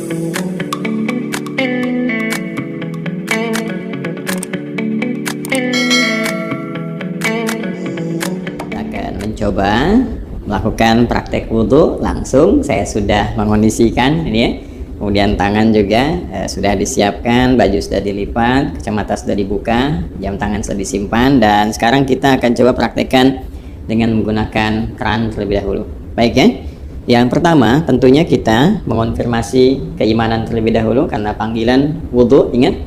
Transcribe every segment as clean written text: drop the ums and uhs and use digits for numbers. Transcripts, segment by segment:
Akan mencoba melakukan praktek wudhu langsung. Saya sudah mengondisikan ini ya. Kemudian tangan juga sudah disiapkan, baju sudah dilipat, kacamata sudah dibuka, jam tangan sudah disimpan, dan sekarang kita akan coba praktekkan dengan menggunakan keran terlebih dahulu. Baik ya. Yang pertama tentunya kita mengonfirmasi keimanan terlebih dahulu, karena panggilan wudhu ingat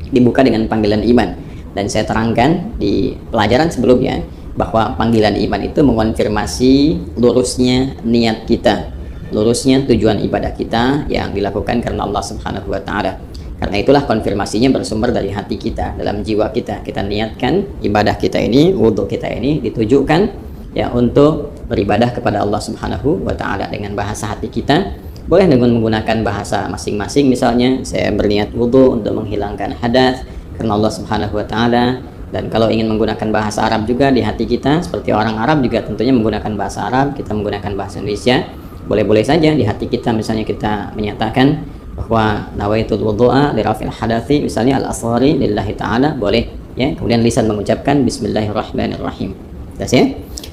dibuka dengan panggilan iman. Dan saya terangkan di pelajaran sebelumnya bahwa panggilan iman itu mengonfirmasi lurusnya niat kita, lurusnya tujuan ibadah kita yang dilakukan karena Allah Subhanahu wa Ta'ala. Karena itulah konfirmasinya bersumber dari hati kita, dalam jiwa kita. Kita niatkan ibadah kita ini, wudhu kita ini ditujukan ya untuk beribadah kepada Allah Subhanahu wa Ta'ala dengan bahasa hati kita. Boleh dengan menggunakan bahasa masing-masing, misalnya saya berniat wudhu untuk menghilangkan hadas karena Allah Subhanahu wa Ta'ala. Dan kalau ingin menggunakan bahasa Arab juga di hati kita, seperti orang Arab juga tentunya menggunakan bahasa Arab, kita menggunakan bahasa Indonesia, boleh-boleh saja di hati kita. Misalnya kita menyatakan bahwa nawaitul wudhu'a li rafil hadathi, misalnya al-asghari lillahi ta'ala, boleh ya. Kemudian lisan mengucapkan bismillahirrahmanirrahim. Jelas ya?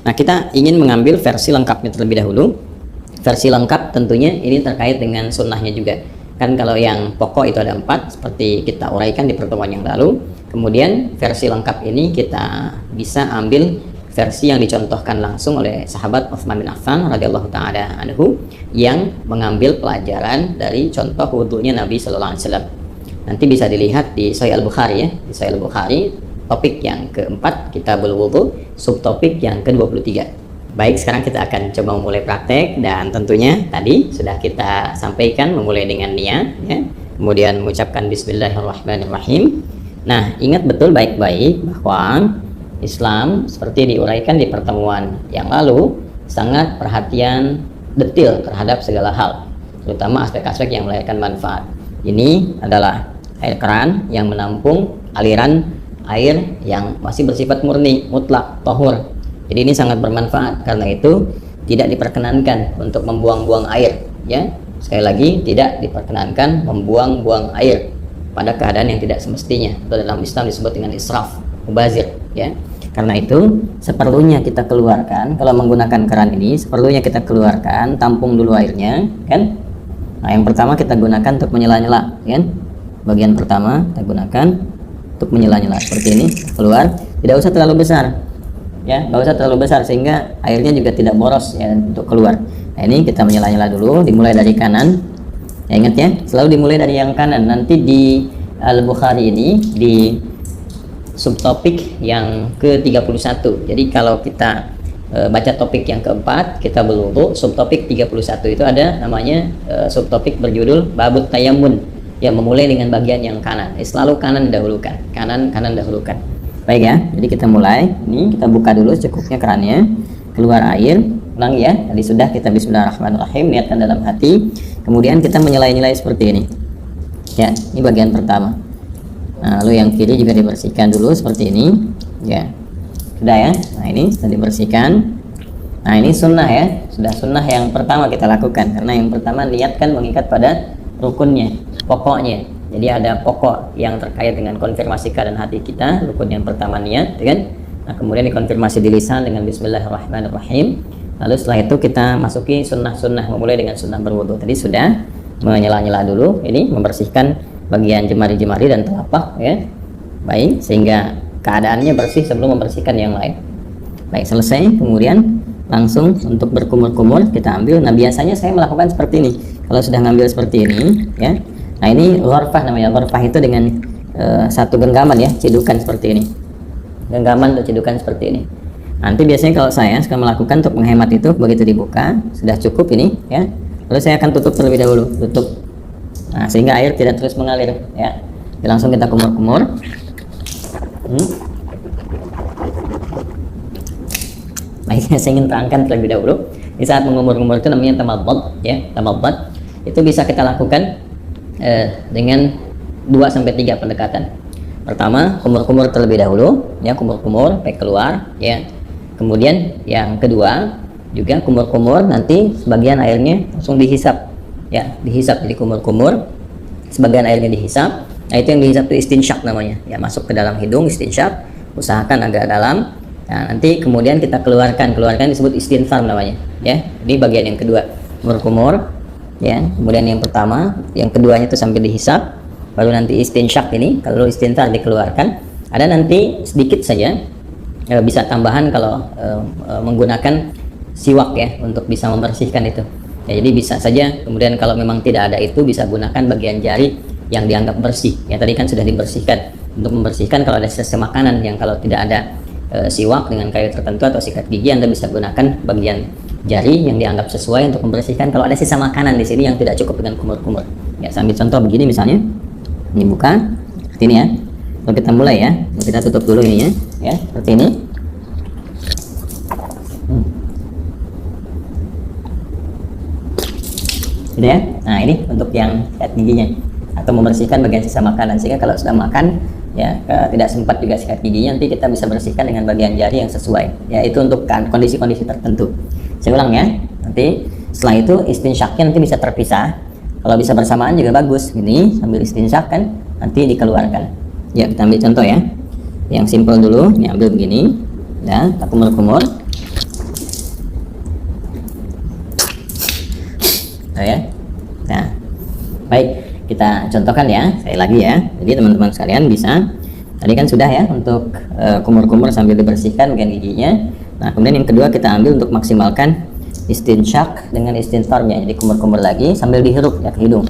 Nah, kita ingin mengambil versi lengkapnya terlebih dahulu. Versi lengkap tentunya ini terkait dengan sunnahnya juga. Kan kalau yang pokok itu ada 4 seperti kita uraikan di pertemuan yang lalu. Kemudian versi lengkap ini kita bisa ambil versi yang dicontohkan langsung oleh sahabat Utsman bin Affan radhiyallahu taala anhu yang mengambil pelajaran dari contoh wudhunya Nabi sallallahu alaihi wasallam. Nanti bisa dilihat di Sahih Al-Bukhari ya, di Sahih Al-Bukhari topik yang keempat, Kitabul Wudhu, subtopik yang ke-23. Baik, sekarang kita akan coba memulai praktek, dan tentunya tadi sudah kita sampaikan memulai dengan niat ya. Kemudian mengucapkan bismillahirrahmanirrahim. Nah, ingat betul baik-baik bahwa Islam seperti diuraikan di pertemuan yang lalu sangat perhatian detil terhadap segala hal, terutama aspek-aspek yang melahirkan manfaat. Ini adalah air keran yang menampung aliran air yang masih bersifat murni, mutlak, tahur. Jadi ini sangat bermanfaat, karena itu tidak diperkenankan untuk membuang-buang air ya. Sekali lagi, tidak diperkenankan membuang-buang air pada keadaan yang tidak semestinya. Itu dalam Islam disebut dengan israf, mubazir ya. Karena itu seperlunya kita keluarkan, kalau menggunakan keran ini seperlunya kita keluarkan, tampung dulu airnya kan. Nah, yang pertama kita gunakan untuk menyela-nyela kan. Bagian pertama kita gunakan untuk menyela-nyela seperti ini, keluar. Tidak usah terlalu besar ya, nggak usah terlalu besar sehingga airnya juga tidak boros ya untuk keluar. Nah, ini kita menyela-nyela dulu, dimulai dari kanan ya, ingat ya, selalu dimulai dari yang kanan. Nanti di Al-Bukhari ini di subtopik yang ke-31. Jadi kalau kita baca topik yang keempat, kita berwudu, subtopik 31 itu ada namanya subtopik berjudul babut tayammun ya, memulai dengan bagian yang kanan. Selalu kanan dahulukan, kanan dahulukan. Baik ya, jadi kita mulai. Ini kita buka dulu secukupnya kerannya, keluar air. Ulangi ya, tadi sudah kita bismillahirrahmanirrahim, niatkan dalam hati. Kemudian kita menyela-nyelai seperti ini ya, ini bagian pertama. Nah, lalu yang kiri juga dibersihkan dulu seperti ini ya, sudah ya. Nah, ini sudah dibersihkan. Nah, ini sunnah ya, sudah sunnah yang pertama kita lakukan, karena yang pertama niatkan mengikat pada rukunnya, pokoknya. Jadi ada pokok yang terkait dengan konfirmasi keadaan hati kita. Rukun yang pertama niat ya kan. Nah, kemudian dikonfirmasi di lisan dengan bismillahirrahmanirrahim. Lalu setelah itu kita masuki sunnah-sunnah, memulai dengan sunnah berwudu. Tadi sudah menyela-nyela dulu, ini membersihkan bagian jemari-jemari dan telapak ya. Baik, sehingga keadaannya bersih sebelum membersihkan yang lain. Baik, selesai. Kemudian langsung untuk berkumur-kumur kita ambil. Nah, biasanya saya melakukan seperti ini. Kalau sudah ngambil seperti ini ya. Nah, ini ghurfah namanya. Ghurfah itu dengan satu genggaman ya, cidukan seperti ini. Genggaman atau cidukan seperti ini. Nanti biasanya kalau saya suka melakukan untuk menghemat itu, begitu dibuka sudah cukup ini ya. Lalu saya akan tutup terlebih dahulu, tutup. Nah, sehingga air tidak terus mengalir ya. Jadi langsung kita kumur-kumur. Baik, saya ingin terangkan terlebih dahulu. Di saat mengumur-umur itu namanya tamadhad ya, tamadhad. Itu bisa kita lakukan dengan 2-3 pendekatan. Pertama, kumur-kumur terlebih dahulu ya, kumur-kumur sampai keluar ya. Kemudian yang kedua juga kumur-kumur, nanti sebagian airnya langsung dihisap ya, dihisap jadi kumur-kumur, sebagian airnya dihisap. Nah, itu yang dihisap itu istinsyak namanya, ya, masuk ke dalam hidung istinsyak, usahakan agak dalam. Nah, nanti kemudian kita keluarkan disebut istinfar namanya, ya. Ini bagian yang kedua, kumur-kumur, ya. Kemudian yang pertama, yang keduanya itu sambil dihisap, baru nanti istinsyak ini, kalau istinfar dikeluarkan. Ada nanti sedikit saja, bisa tambahan kalau menggunakan siwak, ya, untuk bisa membersihkan itu. Ya, jadi bisa saja. Kemudian kalau memang tidak ada itu, bisa gunakan bagian jari yang dianggap bersih. Ya, tadi kan sudah dibersihkan. Untuk membersihkan kalau ada sisa makanan yang kalau tidak ada siwak dengan kayu tertentu atau sikat gigi, Anda bisa gunakan bagian jari yang dianggap sesuai untuk membersihkan kalau ada sisa makanan di sini yang tidak cukup dengan kumur-kumur. Ya, sambil contoh begini misalnya. Ini buka seperti ini, ya. Kalau kita mulai, ya, kita tutup dulu ini, ya, seperti ini. Gitu, ya. Nah, ini untuk yang sikat giginya atau membersihkan bagian sisa makanan, sehingga kalau sudah makan, ya, tidak sempat juga sikat giginya, nanti kita bisa bersihkan dengan bagian jari yang sesuai. Ya, itu untuk kondisi-kondisi tertentu. Saya ulang, ya. Nanti setelah itu istinsyaknya nanti bisa terpisah. Kalau bisa bersamaan juga bagus. Ini sambil istinsyak kan, nanti dikeluarkan. Ya, kita ambil contoh, ya. Yang simple dulu. Ini ambil begini. Ya, kita kumur-kumur. Nah, ya. Nah, baik, kita contohkan, ya. Saya lagi, ya. Jadi teman-teman sekalian bisa, tadi kan sudah, ya, untuk kumur-kumur sambil dibersihkan bagian giginya. Nah, kemudian yang kedua kita ambil untuk maksimalkan istinsyak dengan istinfarnya. Jadi kumur-kumur lagi sambil dihirup, ya, ke hidung.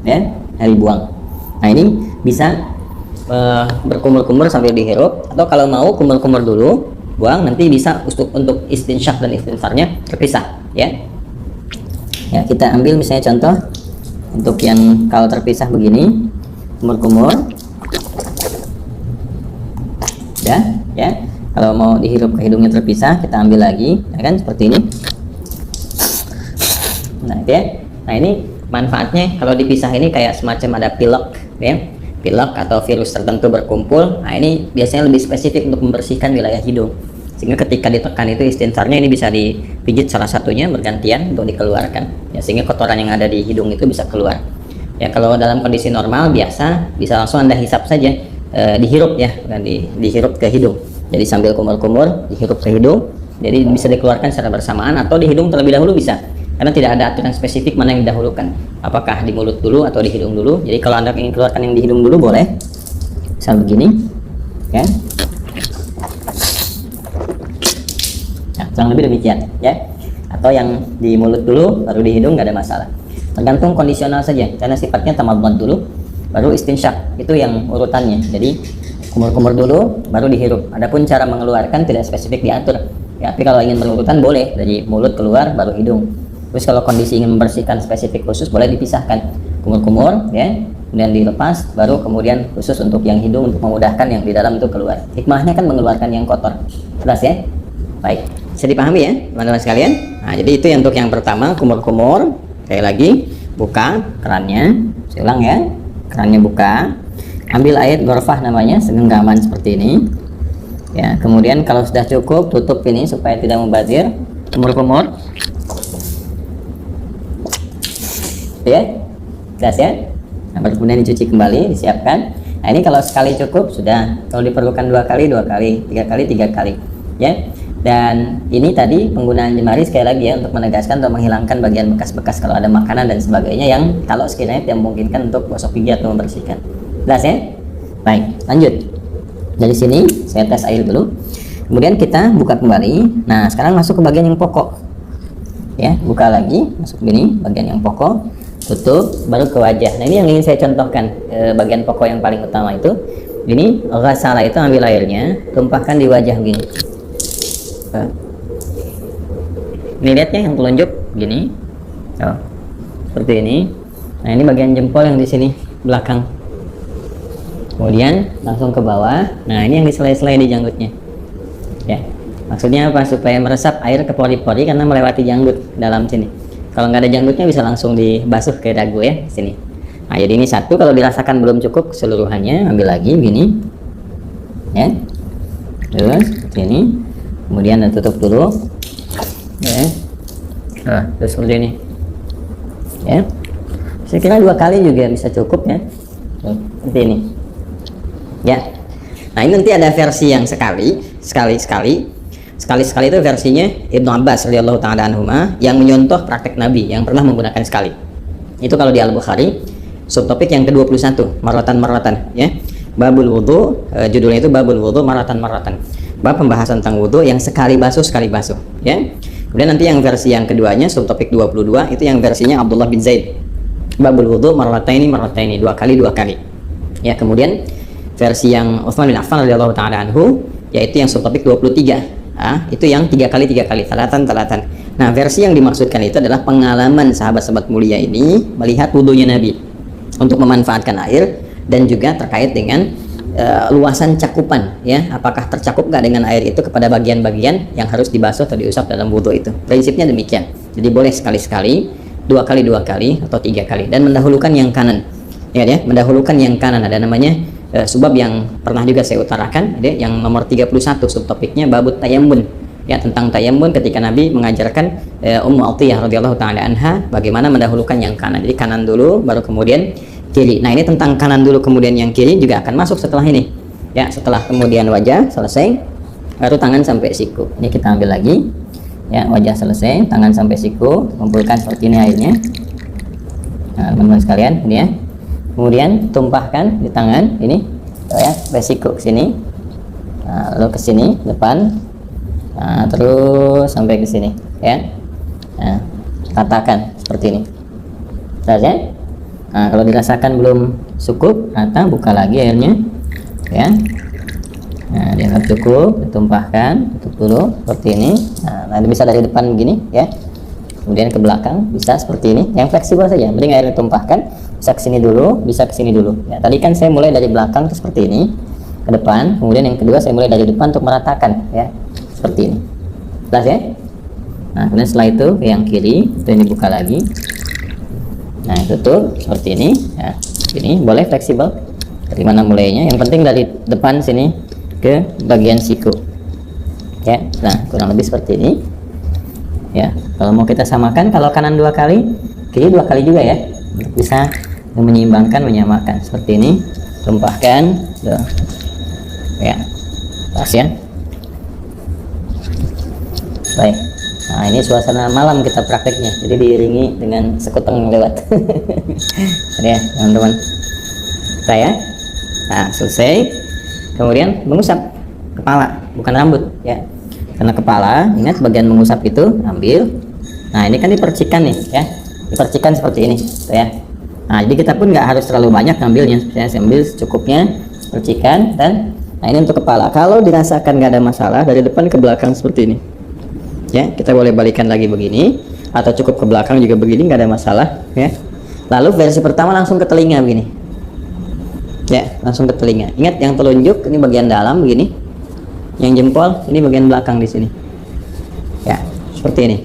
Ya, dibuang. Nah, ini bisa berkumur-kumur sambil dihirup, atau kalau mau kumur-kumur dulu, buang, nanti bisa untuk istinsyak dan istinfarnya terpisah, ya. Ya, kita ambil misalnya contoh untuk yang kalau terpisah begini, kumur-kumur, ya. Kalau mau dihirup ke hidungnya terpisah, kita ambil lagi, ya kan, seperti ini. Nah, itu, ya. Nah, ini manfaatnya kalau dipisah ini kayak semacam ada pilek, ya, pilek atau virus tertentu berkumpul. Nah, ini biasanya lebih spesifik untuk membersihkan wilayah hidung, sehingga ketika ditekan itu istinfarnya ini bisa dipijit salah satunya bergantian untuk dikeluarkan, ya, sehingga kotoran yang ada di hidung itu bisa keluar. Ya, kalau dalam kondisi normal biasa bisa langsung Anda hisap saja, dihirup, ya, bukan dihirup ke hidung. Jadi sambil kumur-kumur dihirup ke hidung, jadi bisa dikeluarkan secara bersamaan atau di hidung terlebih dahulu bisa, karena tidak ada aturan spesifik mana yang didahulukan, apakah di mulut dulu atau di hidung dulu. Jadi kalau Anda ingin keluarkan yang di hidung dulu boleh, misal begini, ya. Nah, kurang lebih demikian, ya. Atau yang di mulut dulu baru di hidung, nggak ada masalah, tergantung kondisional saja, karena sifatnya tamadmad dulu baru istinsyak, itu yang urutannya. Jadi kumur-kumur dulu baru dihirup. Adapun cara mengeluarkan tidak spesifik diatur, ya, tapi kalau ingin berurutan boleh dari mulut keluar baru hidung. Terus kalau kondisi ingin membersihkan spesifik khusus boleh dipisahkan, kumur-kumur, ya, kemudian dilepas, baru kemudian khusus untuk yang hidung untuk memudahkan yang di dalam itu keluar. Hikmahnya kan mengeluarkan yang kotor. Jelas, ya? Baik, bisa dipahami, ya, teman-teman sekalian. Nah, jadi itu untuk yang pertama, kumur-kumur. Sekali lagi, buka kerannya. Saya ulang, ya, kerannya buka. Ambil air gorfah namanya, segenggaman seperti ini, ya. Kemudian kalau sudah cukup, tutup ini supaya tidak membazir. Kumur-kumur, ya, jelas, ya. Nah, baru kemudian dicuci kembali, disiapkan. Nah, ini kalau sekali cukup sudah. Kalau diperlukan 2 kali, 2 kali, 3 kali, 3 kali, ya. Dan ini tadi penggunaan jemari sekali lagi, ya, untuk menegaskan atau menghilangkan bagian bekas-bekas kalau ada makanan dan sebagainya yang kalau sekiranya tidak memungkinkan untuk gosok gigi atau membersihkan. Jelas, ya? Baik, lanjut. Dari sini saya tes air dulu. Kemudian kita buka kembali. Nah, sekarang masuk ke bagian yang pokok. Ya, buka lagi, masuk gini, bagian yang pokok. Tutup, baru ke wajah. Nah, ini yang ingin saya contohkan, bagian pokok yang paling utama itu. Ini ghasala itu ambil airnya, tumpahkan di wajah gini. Ini lihatnya yang telunjuk gini. Oh, seperti ini. Nah, ini bagian jempol yang di sini belakang. Kemudian langsung ke bawah. Nah, ini yang diselai-selai di janggutnya, ya. Maksudnya apa? Supaya meresap air ke pori-pori karena melewati janggut dalam sini. Kalau nggak ada janggutnya bisa langsung dibasuh ke dagu, ya, sini. Nah, jadi ini satu. Kalau dirasakan belum cukup keseluruhannya, ambil lagi gini, ya. Terus seperti ini. Kemudian tutup dulu. ya. Nah, terus seperti ini ya. Saya kira 2 kali juga bisa cukup ya. Seperti ini ya. Nah, ini nanti ada versi yang sekali itu versinya Ibnu Abbas radhiyallahu taala anhuma yang menyontoh praktek Nabi yang pernah menggunakan sekali. Itu kalau di Al-Bukhari, subtopik yang ke-21, maratan ya. Babul wudu, judulnya itu Babul wudu maratan. Bab pembahasan tentang wudu yang sekali basuh ya. Kemudian nanti yang versi yang keduanya, subtopik 22, itu yang versinya Abdullah bin Zaid. Babul wudu marataini, 2 kali. Ya, kemudian versi yang Utsman bin Affan radhiyallahu taala anhu yaitu yang subtopik 23. Itu yang 3 kali, talatan. Nah, versi yang dimaksudkan itu adalah pengalaman sahabat-sahabat mulia ini melihat wudunya Nabi untuk memanfaatkan air dan juga terkait dengan luasan cakupan ya, apakah tercakup nggak dengan air itu kepada bagian-bagian yang harus dibasuh atau diusap dalam wudu itu. Prinsipnya demikian. Jadi boleh sekali-sekali, 2 kali atau 3 kali, dan mendahulukan yang kanan ya, mendahulukan yang kanan. Ada namanya sebab yang pernah juga saya utarakan ya, yang nomor 31 subtopiknya babut tayammun ya, tentang tayammun ketika Nabi mengajarkan Ummu Atiyah radhiyallahu taala anha bagaimana mendahulukan yang kanan. Jadi kanan dulu baru kemudian kiri. Nah, ini tentang kanan dulu kemudian yang kiri juga akan masuk setelah ini ya. Setelah kemudian wajah selesai baru tangan sampai siku. Ini kita ambil lagi ya, wajah selesai, tangan sampai siku, kumpulkan seperti ini airnya. Nah, teman-teman sekalian, ini ya. Kemudian tumpahkan di tangan ini ya, basiku ke sini. Nah, lalu ke sini depan. Nah, terus sampai ke sini ya. Nah, ratakan seperti ini. Jelas ya? Nah, kalau dirasakan belum cukup rata, buka lagi airnya ya. Nah, dianggap cukup, ditumpahkan, tutup dulu seperti ini. Nah, nanti bisa dari depan begini ya. Kemudian ke belakang bisa seperti ini, yang fleksibel saja. Mending airnya tumpahkan, bisa ke sini dulu, bisa ke sini dulu ya. Tadi kan saya mulai dari belakang tuh seperti ini ke depan, kemudian yang kedua saya mulai dari depan untuk meratakan ya, seperti ini. Jelas ya? Nah, kemudian setelah itu yang kiri itu ini buka lagi. Nah, tutup seperti ini ya. Ini boleh fleksibel dari mana mulainya, yang penting dari depan sini ke bagian siku ya. Nah, kurang lebih seperti ini ya. Kalau mau kita samakan, kalau kanan 2 kali, kiri 2 kali juga ya, untuk bisa menyeimbangkan, menyamakan seperti ini. Tumpahkan tuh ya, pas ya. Baik. Nah, ini suasana malam kita prakteknya, jadi diiringi dengan sekuteng lewat. Ya teman-teman saya. Nah, selesai. Kemudian mengusap kepala, bukan rambut ya, karena kepala, ingat bagian mengusap itu ambil. Nah, ini kan dipercikan nih ya, dipercikan seperti ini ya. Nah, jadi kita pun nggak harus terlalu banyak ngambilnya, saya ambil secukupnya, percikan. Dan nah, ini untuk kepala. Kalau dirasakan nggak ada masalah, dari depan ke belakang seperti ini ya, kita boleh balikan lagi begini, atau cukup ke belakang juga begini, nggak ada masalah ya. Lalu versi pertama langsung ke telinga begini ya, langsung ke telinga. Ingat yang telunjuk ini bagian dalam begini, yang jempol ini bagian belakang di sini ya, seperti ini.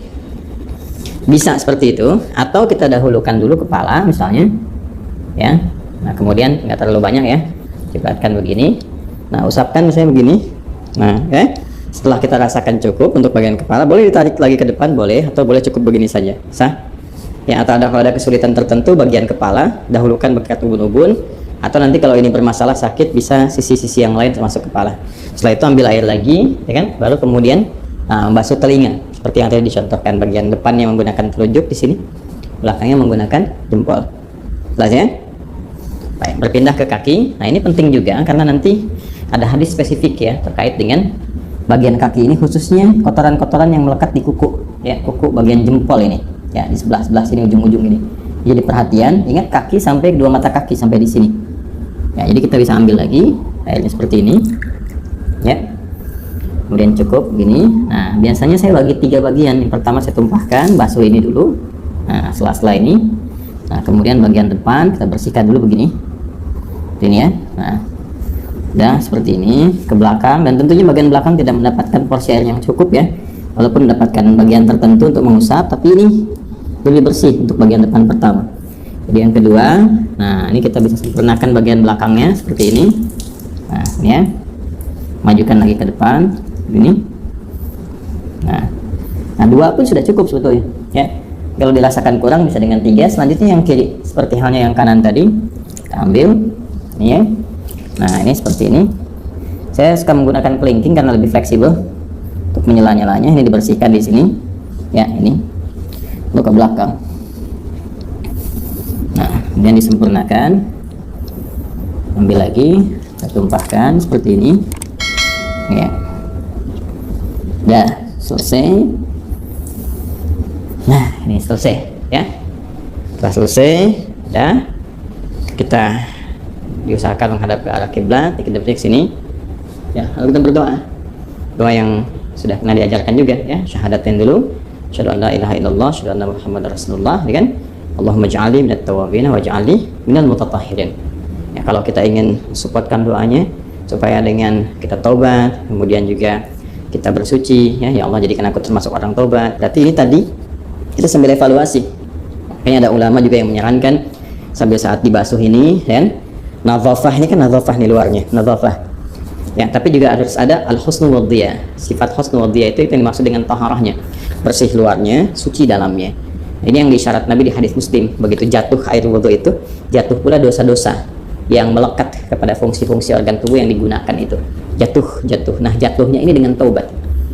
Bisa seperti itu, atau kita dahulukan dulu kepala misalnya ya. Nah, kemudian nggak terlalu banyak ya, cipratkan begini. Nah, usapkan misalnya begini. Nah ya, setelah kita rasakan cukup untuk bagian kepala, boleh ditarik lagi ke depan, boleh, atau boleh cukup begini saja, sah ya. Atau kalau ada kesulitan tertentu bagian kepala, dahulukan bekat ubun-ubun, atau nanti kalau ini bermasalah sakit, bisa sisi-sisi yang lain termasuk kepala. Setelah itu ambil air lagi ya kan, baru kemudian membasuh telinga seperti yang tadi dicontohkan. Bagian depannya menggunakan telunjuk di sini, belakangnya menggunakan jempol. Jelas ya? Baik, berpindah ke kaki. Nah, ini penting juga karena nanti ada hadis spesifik ya terkait dengan bagian kaki ini, khususnya kotoran-kotoran yang melekat di kuku ya, kuku bagian jempol ini ya, di sebelah sini, ujung-ujung ini. Jadi perhatian, ingat kaki sampai 2 mata kaki sampai di sini ya. Jadi kita bisa ambil lagi airnya seperti ini ya, kemudian cukup gini. Nah, biasanya saya bagi 3 bagian. Yang pertama saya tumpahkan, basuh ini dulu. Nah, setelah ini, nah kemudian bagian depan kita bersihkan dulu begini, ini ya. Nah, udah seperti ini ke belakang, dan tentunya bagian belakang tidak mendapatkan porsi air yang cukup ya, walaupun mendapatkan bagian tertentu untuk mengusap, tapi ini lebih bersih untuk bagian depan pertama. Jadi yang kedua, nah ini kita bisa sempurnakan bagian belakangnya seperti ini. Nah, ini ya, majukan lagi ke depan ini. Nah, Nah 2 pun sudah cukup sebetulnya ya. Kalau dirasakan kurang bisa dengan 3. Selanjutnya yang kiri, seperti halnya yang kanan tadi, kita ambil ini ya. Nah ini seperti ini. Saya suka menggunakan kelingking karena lebih fleksibel untuk menyela-nyelanya. Ini dibersihkan di sini ya, ini lalu ke belakang. Nah kemudian disempurnakan, ambil lagi, kita tumpahkan seperti ini ya. Dah selesai. Nah ini selesai ya. Setelah selesai dah, kita diusahakan menghadap ke arah kiblat, dikit-dikit sini ya. Lalu kita berdoa, doa yang sudah pernah diajarkan juga ya, syahadatin dulu, asyhadu an la ilaha illallah, asyhadu anna muhammadar rasulullah, ya kan? Allahumma ja'alni minat tawabin wa ja'alni minal mutatahhirin. Ya, kalau kita ingin supportkan doanya supaya dengan kita taubat, kemudian juga kita bersuci ya, ya Allah jadikan aku termasuk orang taubat. Berarti ini tadi kita sambil evaluasi. Kayaknya ada ulama juga yang menyarankan sambil saat dibasuh ini dan nadhafah, ini kan nadhafah nih luarnya, nadhafah ya, tapi juga harus ada al-husnu wadhiyah. Sifat husnu wadhiyah itu yang dimaksud dengan taharahnya, bersih luarnya, suci dalamnya. Ini yang disyarat Nabi di hadis Muslim. Begitu jatuh air wudhu itu, jatuh pula dosa-dosa yang melekat kepada fungsi-fungsi organ tubuh yang digunakan itu. Jatuh. Nah jatuhnya ini dengan taubat.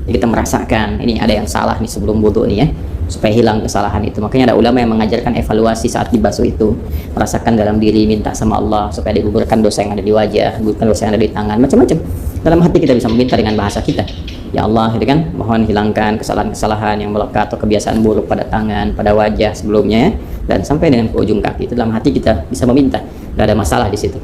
Jadi kita merasakan ini ada yang salah nih sebelum wudhu nih ya, supaya hilang kesalahan itu. Makanya ada ulama yang mengajarkan evaluasi saat dibasuh itu, merasakan dalam diri, minta sama Allah supaya digugurkan dosa yang ada di wajah, gugurkan dosa yang ada di tangan, macam-macam. Dalam hati kita bisa meminta dengan bahasa kita, ya Allah, gitu kan, mohon hilangkan kesalahan-kesalahan yang melekat atau kebiasaan buruk pada tangan, pada wajah sebelumnya, dan sampai dengan ke ujung kaki. Itu dalam hati kita bisa meminta, tidak ada masalah di situ,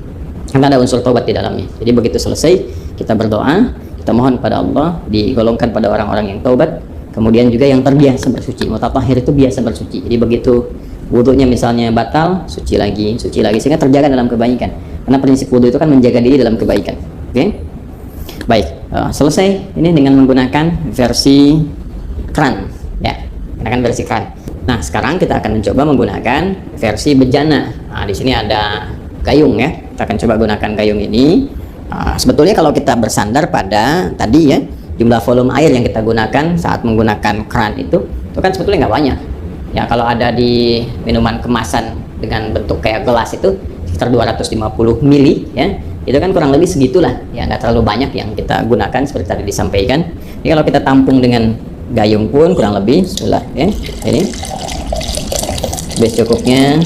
karena ada unsur taubat di dalamnya. Jadi begitu selesai kita berdoa, kita mohon pada Allah digolongkan pada orang-orang yang taubat. Kemudian juga yang terbiasa bersuci. Mutatahhir itu biasa bersuci. Jadi begitu wudhunya misalnya batal, suci lagi, sehingga terjaga dalam kebaikan. Karena prinsip wudhu itu kan menjaga diri dalam kebaikan. Oke? Baik, selesai ini dengan menggunakan versi keran ya, menggunakan versi keran. Nah sekarang kita akan mencoba menggunakan versi bejana. Nah di sini ada gayung ya, kita akan coba gunakan gayung ini. Sebetulnya kalau kita bersandar pada tadi ya, jumlah volume air yang kita gunakan saat menggunakan keran itu kan sebetulnya nggak banyak ya. Kalau ada di minuman kemasan dengan bentuk kayak gelas itu sekitar 250 mili ya, itu kan kurang lebih segitulah ya, nggak terlalu banyak yang kita gunakan seperti tadi disampaikan. Jadi kalau kita tampung dengan gayung pun kurang lebih sebelah ya, ini base cukupnya.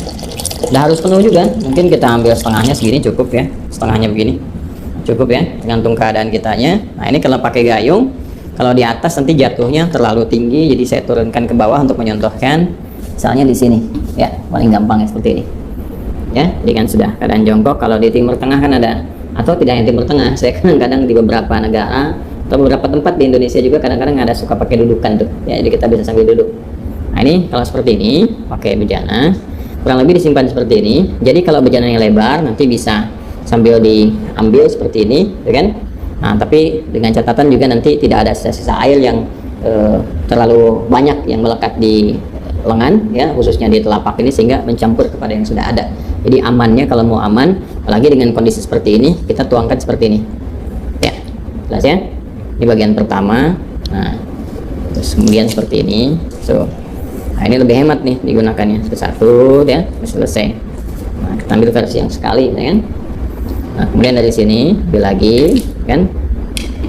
Udah harus penuh juga, mungkin kita ambil setengahnya, segini cukup ya, setengahnya begini cukup ya, tergantung keadaan kitanya. Nah ini kalau pakai gayung, kalau di atas nanti jatuhnya terlalu tinggi, jadi saya turunkan ke bawah untuk menyontohkan. Misalnya di sini ya, paling gampang ya seperti ini ya. Jadi kan sudah keadaan jongkok. Kalau di Timur Tengah kan ada, atau tidak yang Timur Tengah, saya kadang-kadang di beberapa negara atau beberapa tempat di Indonesia juga kadang-kadang ada suka pakai dudukan tuh ya, jadi kita bisa sambil duduk. Nah ini kalau seperti ini pakai bejana, kurang lebih disimpan seperti ini. Jadi kalau bejananya lebar nanti bisa sambil diambil seperti ini, ya kan? Nah, tapi dengan catatan juga nanti tidak ada sisa-sisa air yang terlalu banyak yang melekat di lengan, ya, khususnya di telapak ini, sehingga mencampur kepada yang sudah ada. Jadi amannya kalau mau aman, apalagi dengan kondisi seperti ini, kita tuangkan seperti ini. Ya, jelas ya? Ini bagian pertama. Nah, terus kemudian seperti ini. So, nah ini lebih hemat nih digunakannya. Satu, ya, selesai. Nah, kita ambil versi yang sekali, ya kan? Nah, kemudian dari sini ambil lagi, kan?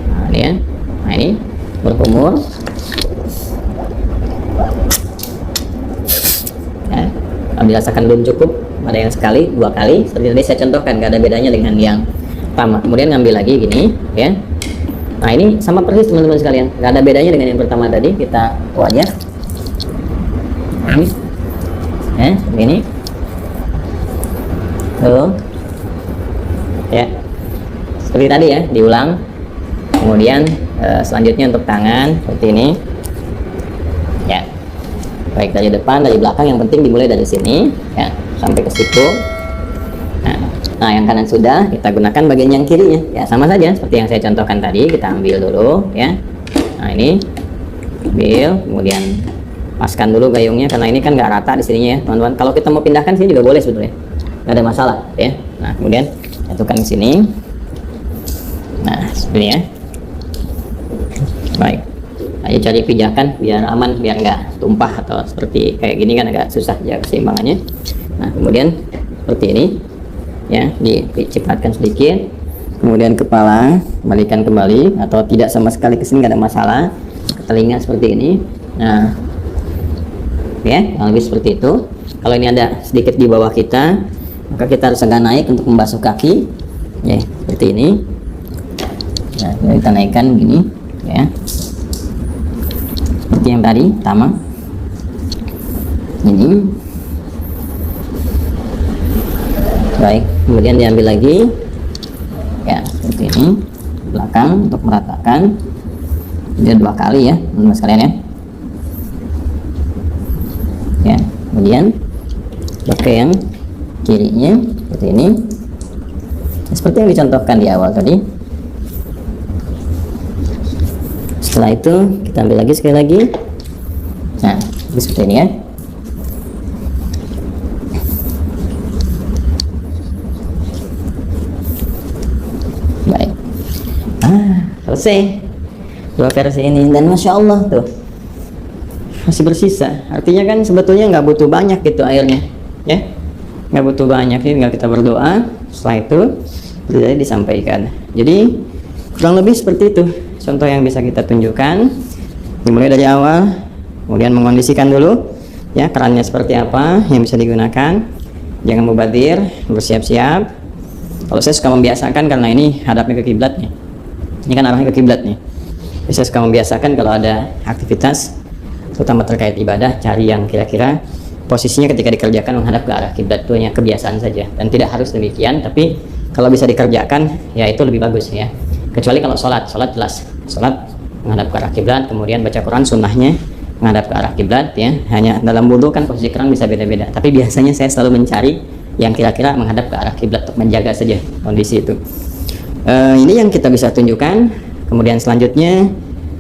Nah, ini ya. Nah, ini berkumur. Ya, kalau dirasakan belum cukup, ada yang sekali, dua kali. Seperti tadi saya contohkan, nggak ada bedanya dengan yang pertama. Kemudian ngambil lagi gini, ya. Nah, ini sama persis teman-teman sekalian, nggak ada bedanya dengan yang pertama tadi. Kita wajah. Ini. Tuh. Ya, seperti tadi ya, diulang. Kemudian selanjutnya untuk tangan seperti ini ya, baik dari depan dari belakang, yang penting dimulai dari sini ya sampai ke situ. Nah yang kanan sudah, kita gunakan bagian yang kirinya ya, sama saja seperti yang saya contohkan tadi. Kita ambil dulu ya. Nah ini ambil, kemudian paskan dulu gayungnya, karena ini kan nggak rata di sininya ya teman-teman. Kalau kita mau pindahkan sini juga boleh sebetulnya, nggak ada masalah ya. Nah kemudian jatuhkan di sini. Nah seperti ya. Baik. Ayo cari pijakan biar aman, biar nggak tumpah atau seperti kayak gini kan agak susah ya keseimbangannya. Nah kemudian seperti ini ya, dicipratkan sedikit, kemudian kepala kembalikan kembali atau tidak sama sekali ke sini, nggak ada masalah. Ke telinga seperti ini. Nah ya, lebih seperti itu. Kalau ini ada sedikit di bawah kita, maka kita harus agak naik untuk membasuh kaki ya, seperti ini. Nah kita naikkan begini ya, seperti yang tadi pertama ini. Baik, kemudian diambil lagi ya, seperti ini belakang untuk meratakan. Dia 2 kali ya teman-teman sekalian ya. Ya, kemudian pakai yang kirinya seperti ini, seperti yang dicontohkan di awal tadi. Setelah itu kita ambil lagi sekali lagi. Nah seperti ini ya. Baik, selesai 2 versi ini, dan masya Allah tuh masih bersisa. Artinya kan sebetulnya nggak butuh banyak gitu airnya ya, nggak butuh banyak, tinggal kita berdoa. Setelah itu jadi disampaikan. Jadi kurang lebih seperti itu contoh yang bisa kita tunjukkan. Dimulai dari awal, kemudian mengondisikan dulu ya kerannya seperti apa yang bisa digunakan. Jangan mubadir, bersiap-siap. Kalau saya suka membiasakan karena ini hadapnya ke kiblat nih, ini kan arahnya ke kiblat nih. Jadi saya suka membiasakan kalau ada aktivitas terutama terkait ibadah, cari yang kira-kira posisinya ketika dikerjakan menghadap ke arah kiblat. Itu hanya kebiasaan saja dan tidak harus demikian, tapi kalau bisa dikerjakan ya itu lebih bagus ya. Kecuali kalau sholat jelas sholat menghadap ke arah kiblat, kemudian baca Quran sunnahnya menghadap ke arah kiblat ya. Hanya dalam wudhu kan posisi keran bisa beda-beda, tapi biasanya saya selalu mencari yang kira-kira menghadap ke arah kiblat untuk menjaga saja kondisi itu. Ini yang kita bisa tunjukkan. Kemudian selanjutnya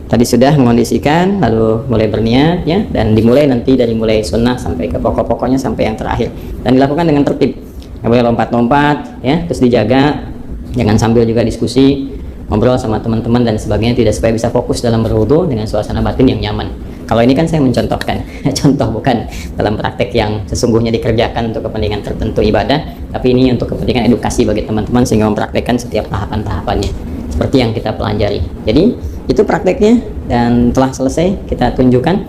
tadi sudah mengondisikan, lalu mulai berniat ya, dan dimulai nanti dari mulai sunnah sampai ke pokok-pokoknya sampai yang terakhir, dan dilakukan dengan tertib, nggak boleh lompat-lompat ya, terus dijaga jangan sambil juga diskusi, ngobrol sama teman-teman dan sebagainya, tidak, supaya bisa fokus dalam berwudu dengan suasana batin yang nyaman. Kalau ini kan saya mencontohkan contoh, bukan dalam praktek yang sesungguhnya dikerjakan untuk kepentingan tertentu ibadah, tapi ini untuk kepentingan edukasi bagi teman-teman sehingga mempraktekkan setiap tahapan-tahapannya seperti yang kita pelajari. Jadi itu prakteknya dan telah selesai kita tunjukkan.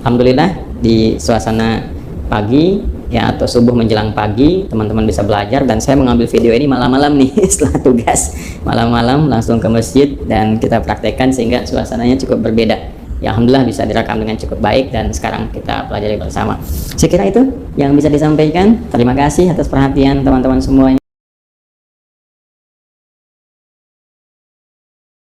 Alhamdulillah di suasana pagi ya, atau subuh menjelang pagi teman-teman bisa belajar, dan saya mengambil video ini malam-malam nih setelah tugas, malam-malam langsung ke masjid dan kita praktekkan sehingga suasananya cukup berbeda. Ya alhamdulillah bisa direkam dengan cukup baik dan sekarang kita pelajari bersama. Saya kira itu yang bisa disampaikan. Terima kasih atas perhatian teman-teman semuanya.